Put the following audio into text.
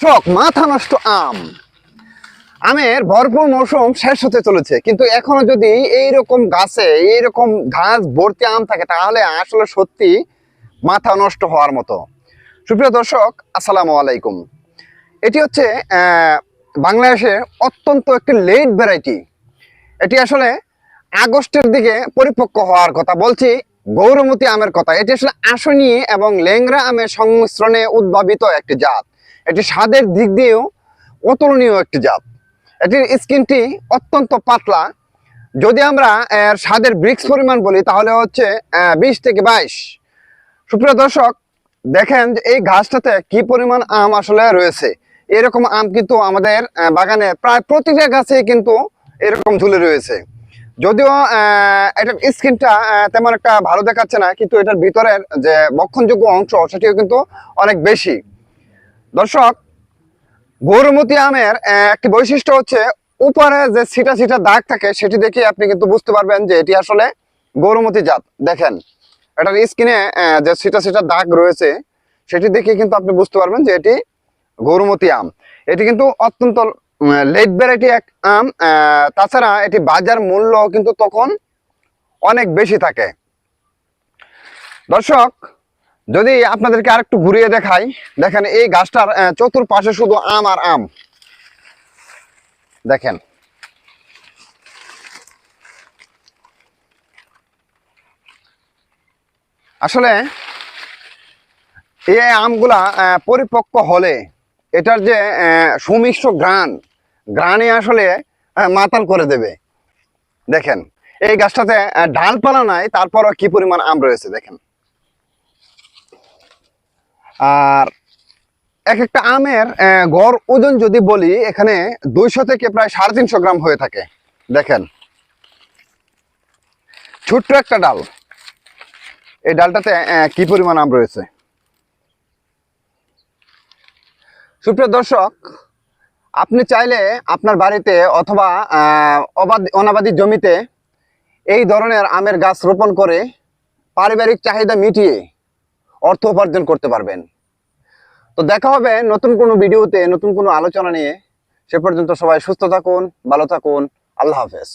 শখ মাথা নষ্ট আমের ভরপুর মৌসুম শেষ হতে চলেছে, কিন্তু এখনো যদি এইরকম গাছে এইরকম গাছ ভর্তি আম থাকে তাহলে আসলে সত্যি মাথা নষ্ট হওয়ার মতো। সুপ্রিয় দর্শক, আসসালামু আলাইকুম। এটি হচ্ছে বাংলাদেশের অত্যন্ত একটি লেট ভ্যারাইটি। এটি আসলে আগস্টের দিকে পরিপক্ক হওয়ার কথা। বলছি গৌরমতি আমের কথা। এটি আসলে আসনি এবং ল্যাংড়া আমের সংমিশ্রণে উদ্ভাবিত একটি জাত। এটি স্বাদের দিক দিয়েও অতুলনীয় একটি জাত। এটির স্কিনটি অত্যন্ত পাতলা। যদি আমরা এর স্বাদের ব্রিক্স পরিমাণ বলি তাহলে হচ্ছে 20 থেকে 22। সুপ্রিয় দর্শক, দেখেন যে এই গাছটাতে কি পরিমাণ আম আসলে রয়েছে। এরকম আম কিন্তু আমাদের বাগানে প্রায় প্রতিটা গাছে কিন্তু এরকম ঝুলে রয়েছে। যদিও এটার স্কিনটা তেমন একটা ভালো দেখাচ্ছে না, কিন্তু এটার ভিতরের যে বক্ষণযোগ্য অংশ সেটিও কিন্তু অনেক বেশি। দর্শক, গৌরমতি আমের একটি বৈশিষ্ট্য হচ্ছে উপরে যে ছিটা ছিটা দাগ থাকে সেটি দেখে আপনি কিন্তু বুঝতে পারবেন যে এটি আসলে গৌরমতি জাত। দেখেন এটার স্কিনে যে ছিটা ছিটা দাগ রয়েছে সেটি দেখে কিন্তু আপনি বুঝতে পারবেন যে এটি গৌরমতি আম। এটি কিন্তু অত্যন্ত লেট ভ্যারাইটি এক আম। তাছাড়া এটি বাজার মূল্য কিন্তু তখন অনেক বেশি থাকে। দর্শক, যদি আপনাদেরকে আরেকটু ঘুরিয়ে দেখাই, দেখেন এই গাছটার চতুর্পাশে শুধু আম আর আম। দেখেন আসলে এই আমগুলা পরিপক্ক হলে এটার যে সুমিষ্ট ঘ্রাণে আসলে মাতাল করে দেবে। দেখেন এই গাছটাতে ডালপালা নাই, তারপরও কি পরিমাণ আম রয়েছে দেখেন। আর এক একটা আমের গড় ওজন যদি বলি, এখানে 200 থেকে প্রায় 350 গ্রাম হয়ে থাকে। দেখেন ছোট্ট একটা ডাল, এই ডালটাতে কি পরিমাণ আম রয়েছে। সুপ্রিয় দর্শক, আপনি চাইলে আপনার বাড়িতে অথবা অনাবাদি জমিতে এই ধরনের আমের গাছ রোপণ করে পারিবারিক চাহিদা মিটিয়ে অর্থ উপার্জন করতে পারবেন। তো দেখা হবে নতুন কোনো ভিডিওতে নতুন কোনো আলোচনা নিয়ে। সে পর্যন্ত সবাই সুস্থ থাকুন, ভালো থাকুন। আল্লাহ হাফেজ।